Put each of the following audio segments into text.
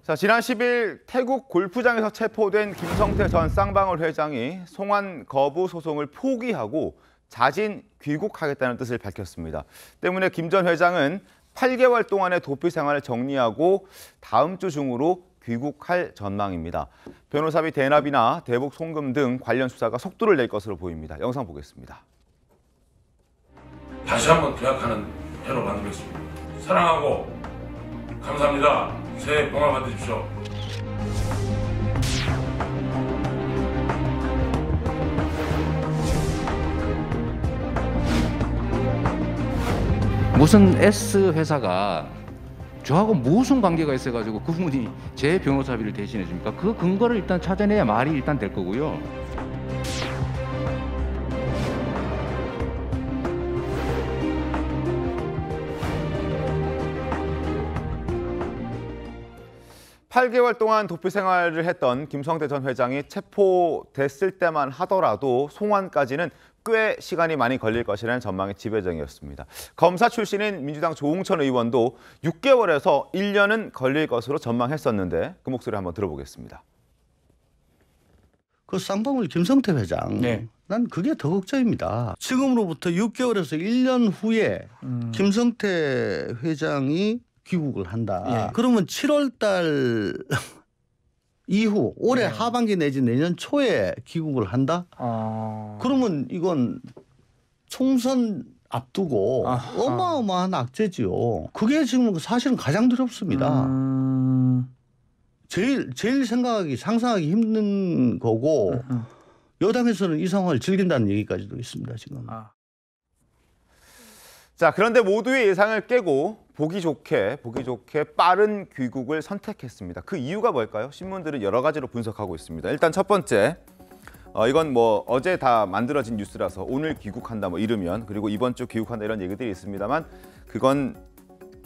자, 지난 10일 태국 골프장에서 체포된 김성태 전 쌍방울 회장이 송환 거부 소송을 포기하고 자진 귀국하겠다는 뜻을 밝혔습니다. 때문에 김 전 회장은 8개월 동안의 도피 생활을 정리하고 다음 주 중으로 귀국할 전망입니다. 변호사비 대납이나 대북 송금 등 관련 수사가 속도를 낼 것으로 보입니다. 영상 보겠습니다. 다시 한번 계약하는 해로 만들겠습니다. 사랑하고 감사합니다. 새해 복 많이 받으십시오. 무슨 S 회사가 저하고 무슨 관계가 있어가지고 그분이 제 변호사비를 대신해 줍니까? 그 근거를 일단 찾아내야 말이 일단 될 거고요. (8개월) 동안 도피 생활을 했던 김성태 전 회장이 체포됐을 때만 하더라도 송환까지는 꽤 시간이 많이 걸릴 것이라는 전망이 지배적이었습니다. 검사 출신인 민주당 조웅천 의원도 6개월에서 1년은 걸릴 것으로 전망했었는데 그 목소리 한번 들어보겠습니다. 그 쌍방울 김성태 회장, 네. 난 그게 더 걱정입니다. 지금으로부터 6개월에서 1년 후에 김성태 회장이 귀국을 한다. 예. 그러면 7월 달 이후 올해 하반기 내지 내년 초에 귀국을 한다? 그러면 이건 총선 앞두고 어마어마한 악재지요. 그게 지금 사실은 가장 두렵습니다. 제일 상상하기 힘든 거고 여당에서는 이 상황을 즐긴다는 얘기까지도 있습니다. 지금. 자, 그런데 모두의 예상을 깨고 보기 좋게 빠른 귀국을 선택했습니다. 그 이유가 뭘까요? 신문들은 여러 가지로 분석하고 있습니다. 일단 첫 번째, 이건 뭐 어제 다 만들어진 뉴스라서 오늘 귀국한다 뭐 이르면, 그리고 이번 주 귀국한다 이런 얘기들이 있습니다만 그건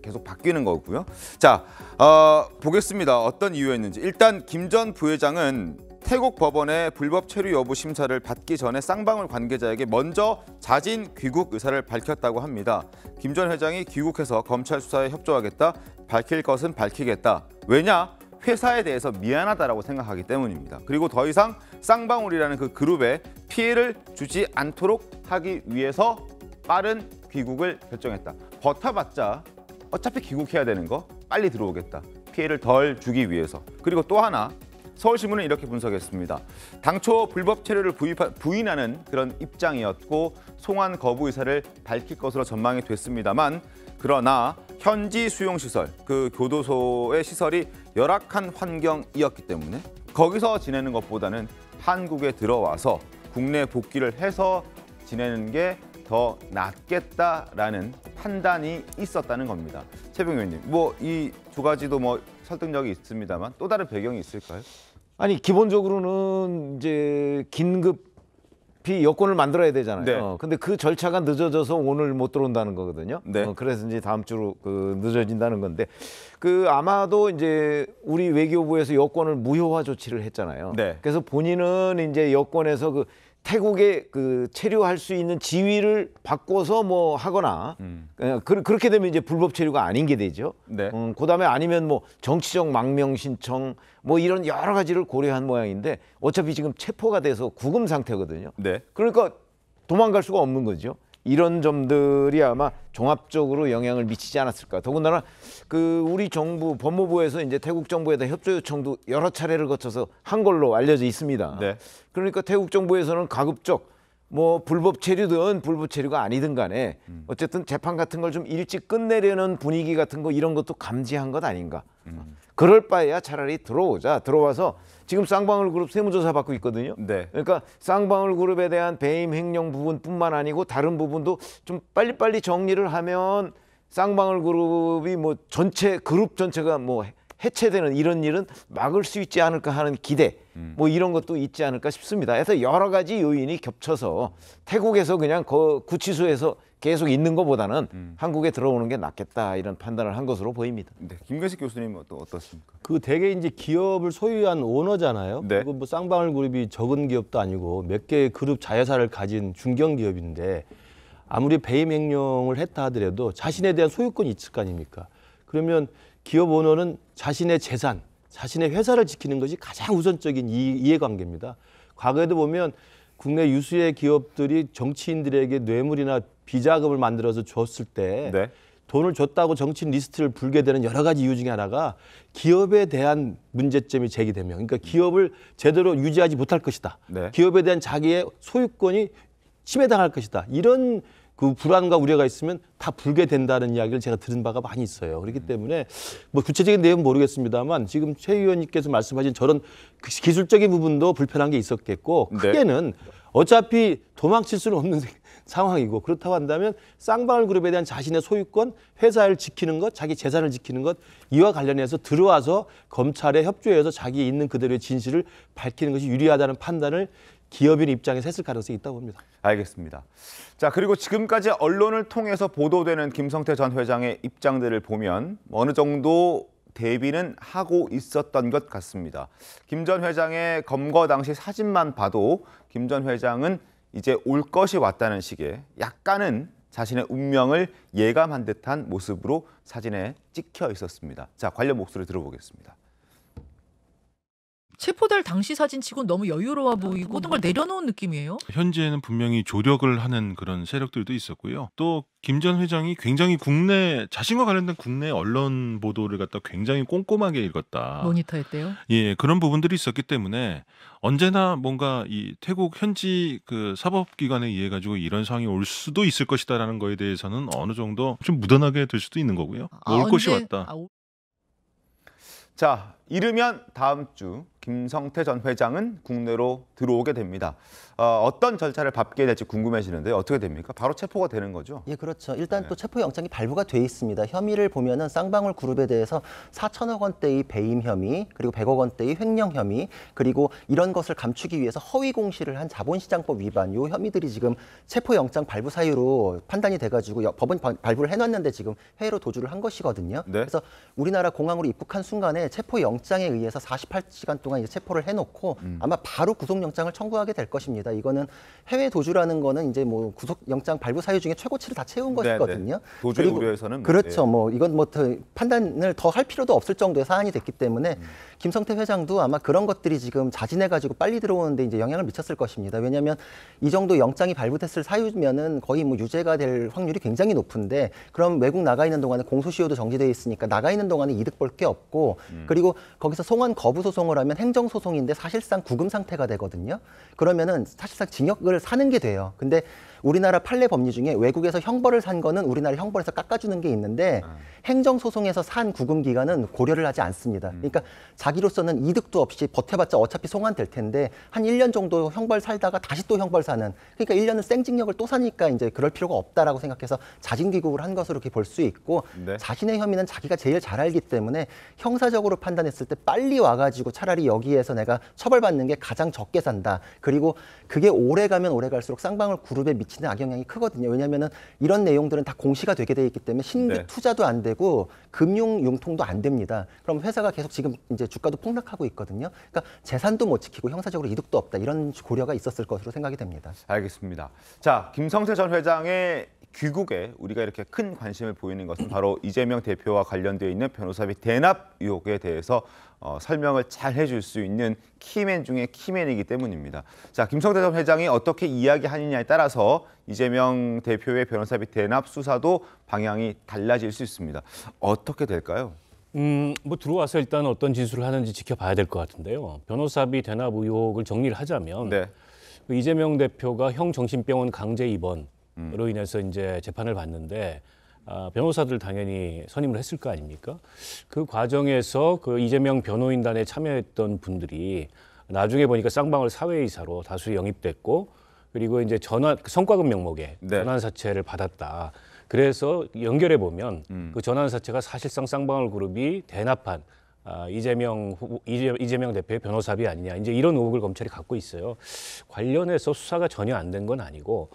계속 바뀌는 거고요. 자, 보겠습니다. 어떤 이유였는지. 일단 김 전 부회장은 태국 법원의 불법 체류 여부 심사를 받기 전에 쌍방울 관계자에게 먼저 자진 귀국 의사를 밝혔다고 합니다. 김 전 회장이 귀국해서 검찰 수사에 협조하겠다, 밝힐 것은 밝히겠다. 왜냐? 회사에 대해서 미안하다라고 생각하기 때문입니다. 그리고 더 이상 쌍방울이라는 그 그룹에 피해를 주지 않도록 하기 위해서 빠른 귀국을 결정했다. 버텨봤자 어차피 귀국해야 되는 거 빨리 들어오겠다. 피해를 덜 주기 위해서. 그리고 또 하나, 서울신문은 이렇게 분석했습니다. 당초 불법 체류를 부인하는 그런 입장이었고 송환 거부 의사를 밝힐 것으로 전망이 됐습니다만, 그러나 현지 수용시설, 그 교도소의 시설이 열악한 환경이었기 때문에 거기서 지내는 것보다는 한국에 들어와서 국내 복귀를 해서 지내는 게 더 낫겠다라는 판단이 있었다는 겁니다. 최병 의원님, 뭐 이 두 가지도 뭐 설득력이 있습니다만 또 다른 배경이 있을까요? 아니, 기본적으로는 이제 긴급히 여권을 만들어야 되잖아요. 네. 근데 그 절차가 늦어져서 오늘 못 들어온다는 거거든요. 네. 그래서 이제 다음 주로 늦어진다는 건데, 아마도 이제 우리 외교부에서 여권을 무효화 조치를 했잖아요. 네. 그래서 본인은 이제 여권에서 태국에 체류할 수 있는 지위를 바꿔서 뭐 하거나 그렇게 되면 이제 불법 체류가 아닌 게 되죠. 네. 그다음에 아니면 뭐 정치적 망명 신청 뭐 이런 여러 가지를 고려한 모양인데 어차피 지금 체포가 돼서 구금 상태거든요. 네. 그러니까 도망갈 수가 없는 거죠. 이런 점들이 아마 종합적으로 영향을 미치지 않았을까. 더군다나 우리 정부 법무부에서 이제 태국 정부에다 협조 요청도 여러 차례를 거쳐서 한 걸로 알려져 있습니다. 네. 그러니까 태국 정부에서는 가급적 뭐 불법 체류든 불법 체류가 아니든 간에 어쨌든 재판 같은 걸 좀 일찍 끝내려는 분위기 같은 거 이런 것도 감지한 것 아닌가. 그럴 바에야 차라리 들어와서 지금 쌍방울 그룹 세무조사 받고 있거든요. 네. 그러니까 쌍방울 그룹에 대한 배임 횡령 부분뿐만 아니고 다른 부분도 좀 빨리빨리 정리를 하면 쌍방울 그룹이 뭐 그룹 전체가 뭐 해체되는 이런 일은 막을 수 있지 않을까 하는 기대, 뭐 이런 것도 있지 않을까 싶습니다. 그래서 여러 가지 요인이 겹쳐서 태국에서 그냥 구치소에서 계속 있는 것보다는 한국에 들어오는 게 낫겠다 이런 판단을 한 것으로 보입니다. 네. 김근식 교수님은 또 어떻습니까? 대개 이제 기업을 소유한 오너잖아요. 네. 그리고 뭐 쌍방울 그룹이 적은 기업도 아니고 몇 개의 그룹 자회사를 가진 중견 기업인데 아무리 배임 횡령을 했다 하더라도 자신에 대한 소유권이 있을 거 아닙니까? 그러면 기업 오너는 자신의 재산, 자신의 회사를 지키는 것이 가장 우선적인 이해관계입니다. 과거에도 보면 국내 유수의 기업들이 정치인들에게 뇌물이나 비자금을 만들어서 줬을 때 네. 돈을 줬다고 정치인 리스트를 불게 되는 여러 가지 이유 중에 하나가 기업에 대한 문제점이 제기되면, 그러니까 기업을 제대로 유지하지 못할 것이다. 네. 기업에 대한 자기의 소유권이 침해당할 것이다. 이런 그 불안과 우려가 있으면 다 불게 된다는 이야기를 제가 들은 바가 많이 있어요. 그렇기 때문에 뭐 구체적인 내용은 모르겠습니다만 지금 최 의원님께서 말씀하신 저런 기술적인 부분도 불편한 게 있었겠고, 네. 크게는 어차피 도망칠 수는 없는 상황이고, 그렇다고 한다면 쌍방울 그룹에 대한 자신의 소유권, 회사를 지키는 것, 자기 재산을 지키는 것, 이와 관련해서 들어와서 검찰에 협조해서 자기 있는 그대로의 진실을 밝히는 것이 유리하다는 판단을 기업인 입장에서 했을 가능성이 있다고 봅니다. 알겠습니다. 자, 그리고 지금까지 언론을 통해서 보도되는 김성태 전 회장의 입장들을 보면 어느 정도 대비는 하고 있었던 것 같습니다. 김 전 회장의 검거 당시 사진만 봐도 김 전 회장은 이제 올 것이 왔다는 식의 약간은 자신의 운명을 예감한 듯한 모습으로 사진에 찍혀 있었습니다. 자, 관련 목소리 들어보겠습니다. 체포될 당시 사진치고는 너무 여유로워 보이고 모든 걸 내려놓은 느낌이에요. 현재는 분명히 조력을 하는 그런 세력들도 있었고요. 또 김 전 회장이 굉장히 국내 자신과 관련된 국내 언론 보도를 갖다 굉장히 꼼꼼하게 읽었다. 모니터했대요. 예, 그런 부분들이 있었기 때문에 언제나 뭔가 이 태국 현지 그 사법기관에 의해 가지고 이런 상황이 올 수도 있을 것이다라는 거에 대해서는 어느 정도 좀 묻어나게 될 수도 있는 거고요. 올 것이 왔다. 자, 이르면 다음 주 김성태 전 회장은 국내로 들어오게 됩니다. 어떤 절차를 밟게 될지 궁금해지는데 어떻게 됩니까? 바로 체포가 되는 거죠? 예, 그렇죠. 일단 네. 또 체포영장이 발부가 돼 있습니다. 혐의를 보면은 쌍방울 그룹에 대해서 4천억 원대의 배임 혐의, 그리고 100억 원대의 횡령 혐의, 그리고 이런 것을 감추기 위해서 허위 공시를 한 자본시장법 위반, 요 혐의들이 지금 체포영장 발부 사유로 판단이 돼가지고 법원 발부를 해놨는데 지금 해외로 도주를 한 것이거든요. 네. 그래서 우리나라 공항으로 입국한 순간에 체포영장에 의해서 48시간 동안 이제 체포를 해놓고 아마 바로 구속영장을 청구하게 될 것입니다. 이거는 해외 도주라는 거는 이제 뭐 구속영장 발부 사유 중에 최고치를 다 채운 것이거든요. 도주의 그리고 우려에서는 그렇죠. 뭐 이건 뭐 더 판단을 더 할 필요도 없을 정도의 사안이 됐기 때문에 김성태 회장도 아마 그런 것들이 지금 자진해가지고 빨리 들어오는데 이제 영향을 미쳤을 것입니다. 왜냐하면 이 정도 영장이 발부됐을 사유면은 거의 뭐 유죄가 될 확률이 굉장히 높은데, 그럼 외국 나가 있는 동안에 공소시효도 정지되어 있으니까 나가 있는 동안에 이득 볼 게 없고, 그리고 거기서 송환 거부 소송을 하면 행정소송인데 사실상 구금 상태가 되거든요. 그러면은 사실상 징역을 사는 게 돼요. 근데 우리나라 판례 법리 중에 외국에서 형벌을 산 거는 우리나라 형벌에서 깎아주는 게 있는데 행정소송에서 산 구금 기간은 고려를 하지 않습니다. 그러니까 자기로서는 이득도 없이 버텨봤자 어차피 송환될 텐데 한 1년 정도 형벌 살다가 다시 또 형벌 사는, 그러니까 1년을 생징역을 또 사니까 이제 그럴 필요가 없다라고 생각해서 자진귀국을 한 것으로 이렇게 볼 수 있고, 네. 자신의 혐의는 자기가 제일 잘 알기 때문에 형사적으로 판단했을 때 빨리 와가지고 차라리 여기에서 내가 처벌받는 게 가장 적게 산다. 그리고 그게 오래 가면 오래 갈수록 쌍방울 그룹에 미치는 악영향이 크거든요. 왜냐하면은 이런 내용들은 다 공시가 되게 돼 있기 때문에 신규 네. 투자도 안 되고 금융 융통도 안 됩니다. 그럼 회사가 계속 지금 이제 주가도 폭락하고 있거든요. 그러니까 재산도 못 지키고 형사적으로 이득도 없다. 이런 고려가 있었을 것으로 생각이 됩니다. 알겠습니다. 자, 김성태 전 회장의 귀국에 우리가 이렇게 큰 관심을 보이는 것은 바로 이재명 대표와 관련되어 있는 변호사비 대납 의혹에 대해서 설명을 잘 해줄 수 있는 키맨 중에 키맨이기 때문입니다. 자, 김성태 전 회장이 어떻게 이야기하느냐에 따라서 이재명 대표의 변호사비 대납 수사도 방향이 달라질 수 있습니다. 어떻게 될까요? 뭐 들어와서 일단 어떤 진술을 하는지 지켜봐야 될 것 같은데요. 변호사비 대납 의혹을 정리를 하자면 네. 그 이재명 대표가 형 정신병원 강제 입원으로 인해서 이제 재판을 받는데 변호사들 당연히 선임을 했을 거 아닙니까? 그 과정에서 그 이재명 변호인단에 참여했던 분들이 나중에 보니까 쌍방울 사회이사로 다수 영입됐고, 그리고 이제 성과급 명목에 네. 전환사채를 받았다. 그래서 연결해 보면 그 전환사채가 사실상 쌍방울 그룹이 대납한 이재명 대표의 변호사비 아니냐, 이제 이런 의혹을 검찰이 갖고 있어요. 관련해서 수사가 전혀 안 된 건 아니고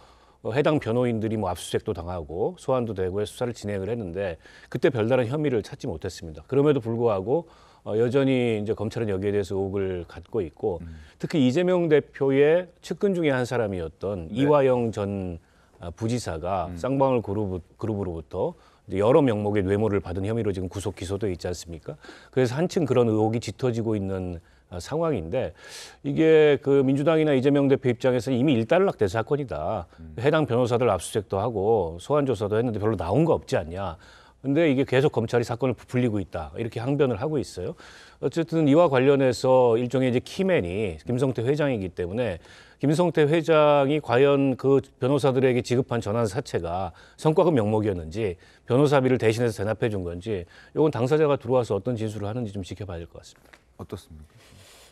해당 변호인들이 뭐 압수수색도 당하고 소환도 되고 수사를 진행을 했는데 그때 별다른 혐의를 찾지 못했습니다. 그럼에도 불구하고 여전히 이제 검찰은 여기에 대해서 의혹을 갖고 있고, 특히 이재명 대표의 측근 중에 한 사람이었던 네. 이화영 전 부지사가 쌍방울 그룹으로부터 이제 여러 명목의 뇌물을 받은 혐의로 지금 구속 기소돼 있지 않습니까? 그래서 한층 그런 의혹이 짙어지고 있는 상황인데 이게 그 민주당이나 이재명 대표 입장에서는 이미 일단락된 사건이다. 해당 변호사들 압수수색도 하고 소환 조사도 했는데 별로 나온 거 없지 않냐. 근데 이게 계속 검찰이 사건을 부풀리고 있다. 이렇게 항변을 하고 있어요. 어쨌든 이와 관련해서 일종의 이제 키맨이 김성태 회장이기 때문에 김성태 회장이 과연 그 변호사들에게 지급한 전환 사채가 성과급 명목이었는지 변호사비를 대신해서 대납해 준 건지 이건 당사자가 들어와서 어떤 진술을 하는지 좀 지켜봐야 될 것 같습니다. 어떻습니까?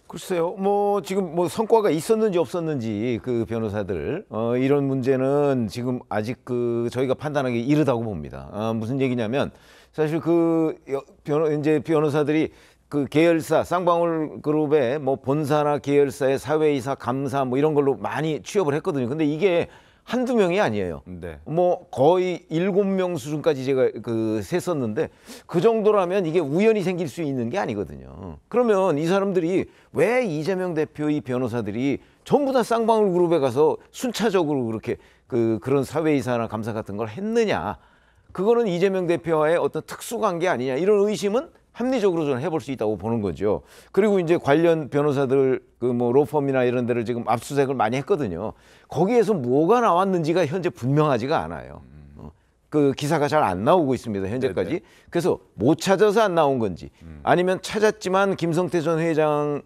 글쎄요, 뭐 지금 뭐 성과가 있었는지 없었는지 그 변호사들 이런 문제는 지금 아직 그 저희가 판단하기 이르다고 봅니다. 무슨 얘기냐면 사실 그 이제 변호사들이 그 계열사 쌍방울 그룹의 뭐 본사나 계열사의 사회이사, 감사 뭐 이런 걸로 많이 취업을 했거든요. 근데 이게 한두 명이 아니에요. 네. 뭐 거의 7명 수준까지 제가 그 셌었는데 그 정도라면 이게 우연히 생길 수 있는 게 아니거든요. 그러면 이 사람들이 왜 이재명 대표의 변호사들이 전부 다 쌍방울 그룹에 가서 순차적으로 그렇게 그런 사회이사나 감사 같은 걸 했느냐. 그거는 이재명 대표와의 어떤 특수관계 아니냐. 이런 의심은 합리적으로 저는 해볼 수 있다고 보는 거죠. 그리고 이제 관련 변호사들 그 뭐 로펌이나 이런 데를 지금 압수수색을 많이 했거든요. 거기에서 뭐가 나왔는지가 현재 분명하지가 않아요. 그 기사가 잘 안 나오고 있습니다. 현재까지. 네네. 그래서 못 찾아서 안 나온 건지 아니면 찾았지만 김성태 전 회장을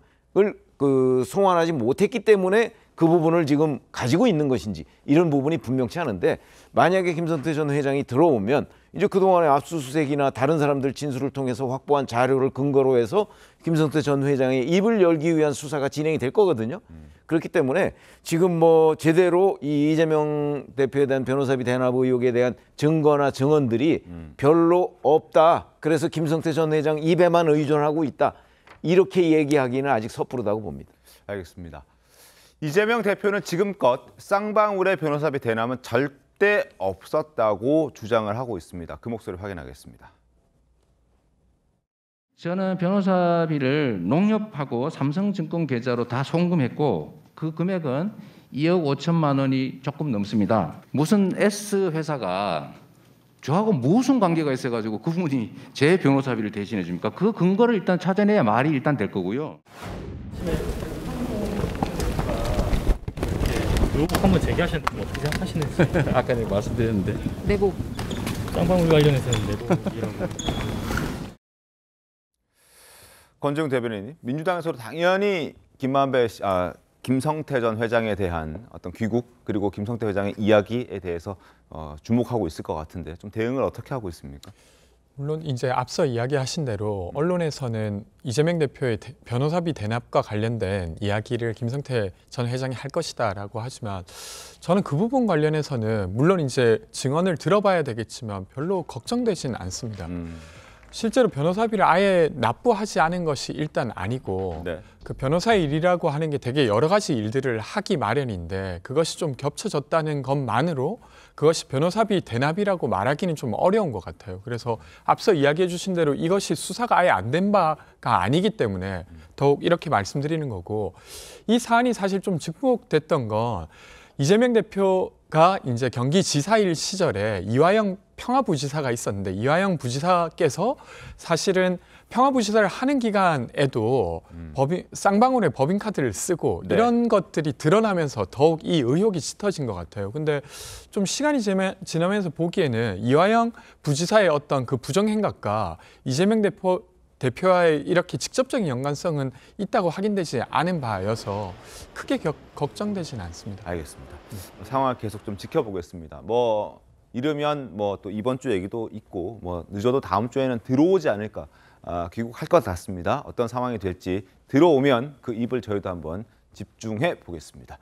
그 송환하지 못했기 때문에 그 부분을 지금 가지고 있는 것인지 이런 부분이 분명치 않은데 만약에 김성태 전 회장이 들어오면 이제 그동안의 압수수색이나 다른 사람들 진술을 통해서 확보한 자료를 근거로 해서 김성태 전 회장의 입을 열기 위한 수사가 진행이 될 거거든요. 그렇기 때문에 지금 뭐 제대로 이 이재명 대표에 대한 변호사비 대납 의혹에 대한 증거나 증언들이 별로 없다. 그래서 김성태 전 회장 입에만 의존하고 있다. 이렇게 얘기하기는 아직 섣부르다고 봅니다. 알겠습니다. 이재명 대표는 지금껏 쌍방울의 변호사비 대남은 절대 없었다고 주장을 하고 있습니다. 그 목소리 확인하겠습니다. 저는 변호사비를 농협하고 삼성증권 계좌로 다 송금했고 그 금액은 2억 5천만 원이 조금 넘습니다. 무슨 S 회사가 저하고 무슨 관계가 있어가지고 그분이 제 변호사비를 대신해 줍니까? 그 근거를 일단 찾아내야 말이 일단 될 거고요. 의혹 한번 제기하셨는데 어떻게 생각하시는지. 아까 내가 말씀드렸는데. 내복. 쌍방울 관련해서는 내복이라고. 권지웅 대변인님, 민주당에서도 당연히 김성태 전 회장에 대한 어떤 귀국 그리고 김성태 회장의 이야기에 대해서 주목하고 있을 것 같은데 좀 대응을 어떻게 하고 있습니까? 물론 이제 앞서 이야기하신 대로 언론에서는 이재명 대표의 변호사비 대납과 관련된 이야기를 김성태 전 회장이 할 것이다라고 하지만 저는 그 부분 관련해서는 물론 이제 증언을 들어봐야 되겠지만 별로 걱정되진 않습니다. 실제로 변호사비를 아예 납부하지 않은 것이 일단 아니고 네. 그 변호사의 일이라고 하는 게 되게 여러 가지 일들을 하기 마련인데 그것이 좀 겹쳐졌다는 것만으로 그것이 변호사비 대납이라고 말하기는 좀 어려운 것 같아요. 그래서 앞서 이야기해 주신 대로 이것이 수사가 아예 안 된 바가 아니기 때문에 더욱 이렇게 말씀드리는 거고 이 사안이 사실 좀 주목됐던 건 이재명 대표가 이제 경기지사일 시절에 이화영 평화부지사가 있었는데 이화영 부지사께서 사실은 평화부지사를 하는 기간에도 쌍방울의 법인카드를 쓰고 네. 이런 것들이 드러나면서 더욱 이 의혹이 짙어진 것 같아요. 근데 좀 시간이 지나면서 보기에는 이화영 부지사의 어떤 그 부정행각과 이재명 대표와의 이렇게 직접적인 연관성은 있다고 확인되지 않은 바여서 크게 걱정되지는 않습니다. 알겠습니다. 상황을 계속 좀 지켜보겠습니다. 뭐 이르면 뭐 또 이번 주 얘기도 있고 뭐 늦어도 다음 주에는 들어오지 않을까 귀국할 것 같습니다. 어떤 상황이 될지 들어오면 그 입을 저희도 한번 집중해 보겠습니다.